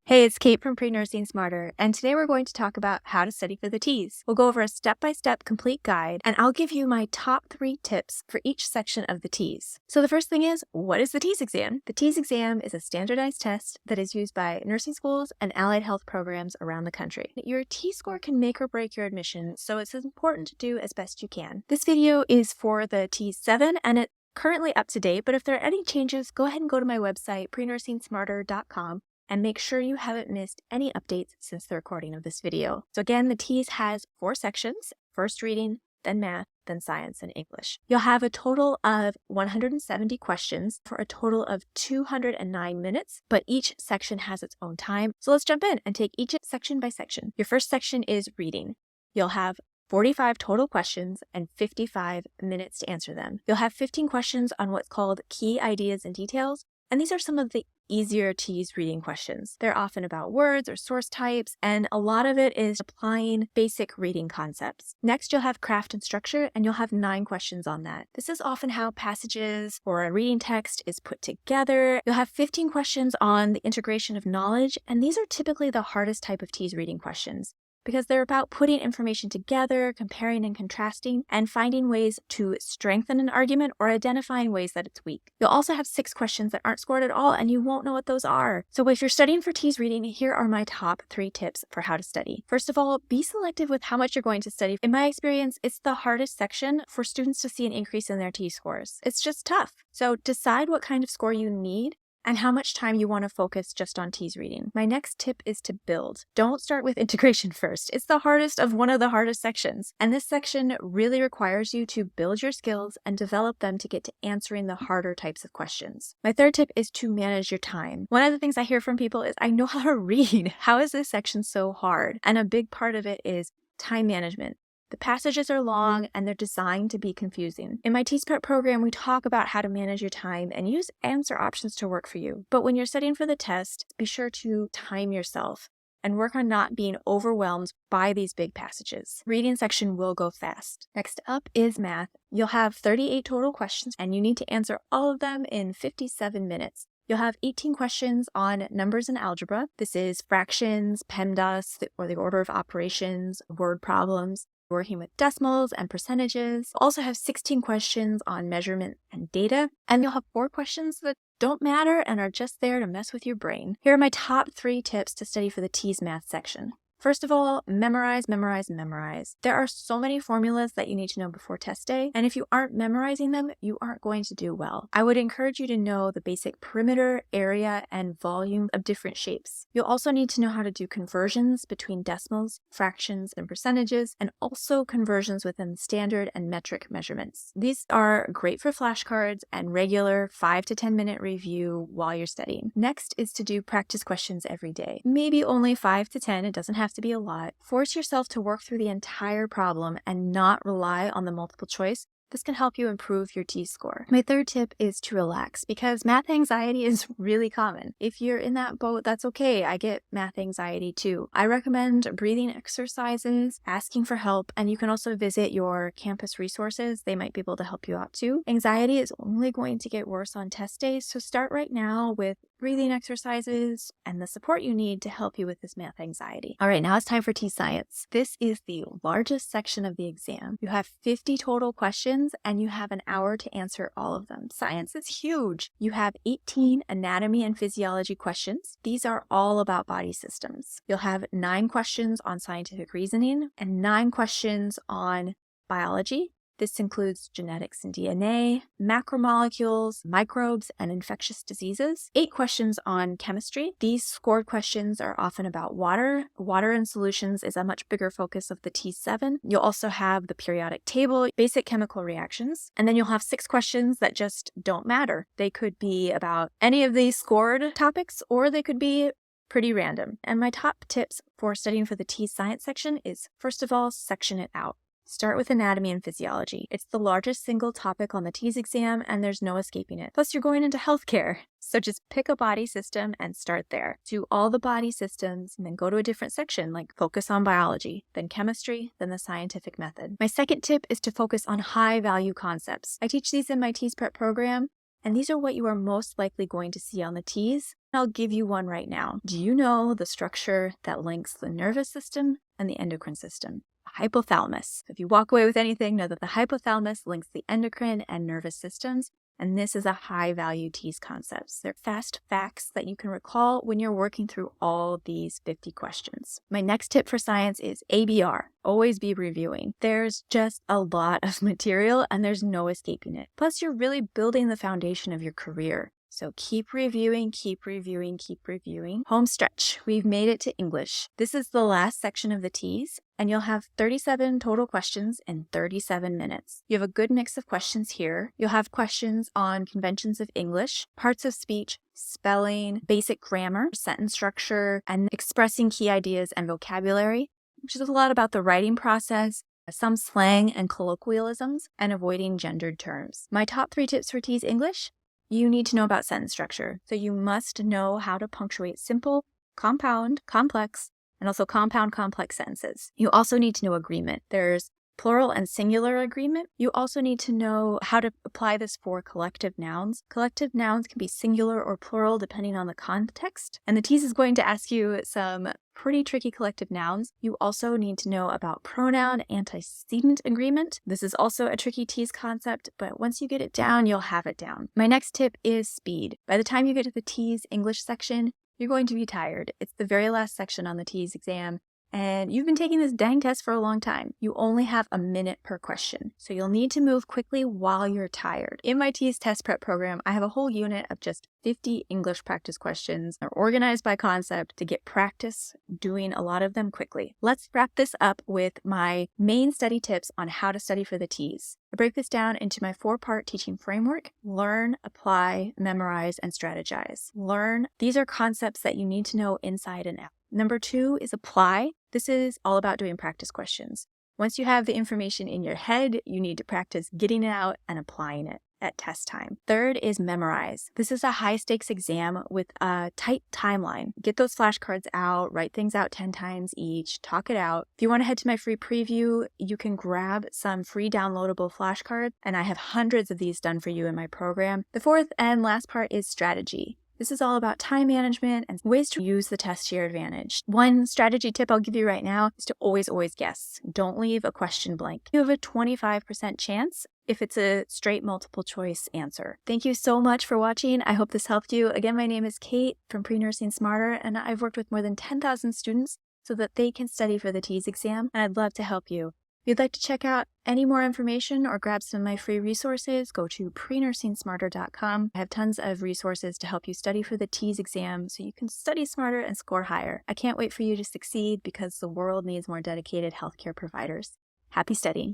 Hey, it's Kate from Prenursing Smarter, and today we're going to talk about how to study for the TEAS. We'll go over a step-by-step complete guide, and I'll give you my top 3 tips for each section of the TEAS. So the first thing is, what is the TEAS exam? The TEAS exam is a standardized test that is used by nursing schools and allied health programs around the country. Your TEAS score can make or break your admission, so it's important to do as best you can. This video is for the TEAS 7, and it's currently up to date, but if there are any changes, go ahead and go to my website, prenursingsmarter.com, and make sure you haven't missed any updates since the recording of this video. So again, the TEAS has 4 sections: first reading, then math, then science and English. You'll have a total of 170 questions for a total of 209 minutes, but each section has its own time. So let's jump in and take each section by section. Your first section is reading. You'll have 45 total questions and 55 minutes to answer them. You'll have 15 questions on what's called key ideas and details, and these are some of the easier TEAS reading questions. They're often about words or source types, and a lot of it is applying basic reading concepts. Next, you'll have craft and structure, and you'll have 9 questions on that. This is often how passages or a reading text is put together. You'll have 15 questions on the integration of knowledge, and these are typically the hardest type of TEAS reading questions, because they're about putting information together, comparing and contrasting, and finding ways to strengthen an argument or identifying ways that it's weak. You'll also have 6 questions that aren't scored at all, and you won't know what those are. So if you're studying for TEAS reading, here are my top 3 tips for how to study. First of all, be selective with how much you're going to study. In my experience, it's the hardest section for students to see an increase in their TEAS scores. It's just tough. So decide what kind of score you need and how much time you want to focus just on TEAS reading. My next tip is to build. Don't start with integration first. It's the hardest of one of the hardest sections, and this section really requires you to build your skills and develop them to get to answering the harder types of questions. My third tip is to manage your time. One of the things I hear from people is, I know how to read. How is this section so hard? And a big part of it is time management. The passages are long and they're designed to be confusing. In my TEAS prep program, we talk about how to manage your time and use answer options to work for you. But when you're studying for the test, be sure to time yourself and work on not being overwhelmed by these big passages. Reading section will go fast. Next up is math. You'll have 38 total questions and you need to answer all of them in 57 minutes. You'll have 18 questions on numbers and algebra. This is fractions, PEMDAS, or the order of operations, word problems, working with decimals and percentages. You'll also have 16 questions on measurement and data, and you'll have 4 questions that don't matter and are just there to mess with your brain. Here are my top 3 tips to study for the TEAS math section. First of all, memorize, memorize, memorize. There are so many formulas that you need to know before test day, and if you aren't memorizing them, you aren't going to do well. I would encourage you to know the basic perimeter, area, and volume of different shapes. You'll also need to know how to do conversions between decimals, fractions, and percentages, and also conversions within standard and metric measurements. These are great for flashcards and regular 5 to 10 minute review while you're studying. Next is to do practice questions every day. Maybe only 5 to 10, it doesn't have to be a lot. Force yourself to work through the entire problem and not rely on the multiple choice. This can help you improve your TEAS score. My third tip is to relax, because math anxiety is really common. If you're in that boat, that's okay. I get math anxiety too. I recommend breathing exercises, asking for help, and you can also visit your campus resources. They might be able to help you out too. Anxiety is only going to get worse on test days, so start right now with breathing exercises and the support you need to help you with this math anxiety. All right, now it's time for TEAS Science. This is the largest section of the exam. You have 50 total questions and you have an hour to answer all of them. Science is huge. You have 18 anatomy and physiology questions. These are all about body systems. You'll have 9 questions on scientific reasoning and 9 questions on biology. This includes genetics and DNA, macromolecules, microbes, and infectious diseases. 8 questions on chemistry. These scored questions are often about water. Water in solutions is a much bigger focus of the TEAS 7. You'll also have the periodic table, basic chemical reactions, and then you'll have 6 questions that just don't matter. They could be about any of these scored topics, or they could be pretty random. And my top tips for studying for the TEAS Science section is, first of all, section it out. Start with anatomy and physiology. It's the largest single topic on the TEAS exam, and there's no escaping it. Plus, you're going into healthcare. So just pick a body system and start there. Do all the body systems and then go to a different section, like focus on biology, then chemistry, then the scientific method. My second tip is to focus on high-value concepts. I teach these in my TEAS prep program, and these are what you are most likely going to see on the TEAS. I'll give you one right now. Do you know the structure that links the nervous system and the endocrine system? Hypothalamus. If you walk away with anything, know that the hypothalamus links the endocrine and nervous systems, and this is a high-value TEAS concepts. They're fast facts that you can recall when you're working through all these 50 questions. My next tip for science is ABR. Always be reviewing. There's just a lot of material and there's no escaping it. Plus, you're really building the foundation of your career. So keep reviewing, keep reviewing, keep reviewing. Home stretch. We've made it to English. This is the last section of the TEAS, and you'll have 37 total questions in 37 minutes. You have a good mix of questions here. You'll have questions on conventions of English, parts of speech, spelling, basic grammar, sentence structure, and expressing key ideas and vocabulary, which is a lot about the writing process, some slang and colloquialisms, and avoiding gendered terms. My top 3 tips for TEAS English. You need to know about sentence structure. So you must know how to punctuate simple, compound, complex, and also compound complex sentences. You also need to know agreement. There's plural and singular agreement. You also need to know how to apply this for collective nouns. Collective nouns can be singular or plural depending on the context. And the TEAS is going to ask you some pretty tricky collective nouns. You also need to know about pronoun antecedent agreement. This is also a tricky TEAS concept, but once you get it down, you'll have it down. My next tip is speed. By the time you get to the TEAS English section, you're going to be tired. It's the very last section on the TEAS exam, and you've been taking this dang test for a long time. You only have a minute per question, so you'll need to move quickly while you're tired. In my TEAS test prep program, I have a whole unit of just 50 English practice questions. They're organized by concept to get practice doing a lot of them quickly. Let's wrap this up with my main study tips on how to study for the TEAS. I break this down into my 4-part teaching framework: learn, apply, memorize, and strategize. Learn. These are concepts that you need to know inside and out. Number 2 is apply. This is all about doing practice questions. Once you have the information in your head, you need to practice getting it out and applying it at test time. 3rd is memorize. This is a high-stakes exam with a tight timeline. Get those flashcards out, write things out 10 times each, talk it out. If you want to head to my free preview, you can grab some free downloadable flashcards, and I have hundreds of these done for you in my program. The 4th and last part is strategy. This is all about time management and ways to use the test to your advantage. One strategy tip I'll give you right now is to always guess. Don't leave a question blank. You have a 25% chance if it's a straight multiple choice answer. Thank you so much for watching. I hope this helped you. Again, my name is Kate from Prenursing Smarter, and I've worked with more than 10,000 students so that they can study for the TEAS exam, and I'd love to help you. If you'd like to check out any more information or grab some of my free resources, go to prenursingsmarter.com. I have tons of resources to help you study for the TEAS exam so you can study smarter and score higher. I can't wait for you to succeed because the world needs more dedicated healthcare providers. Happy studying.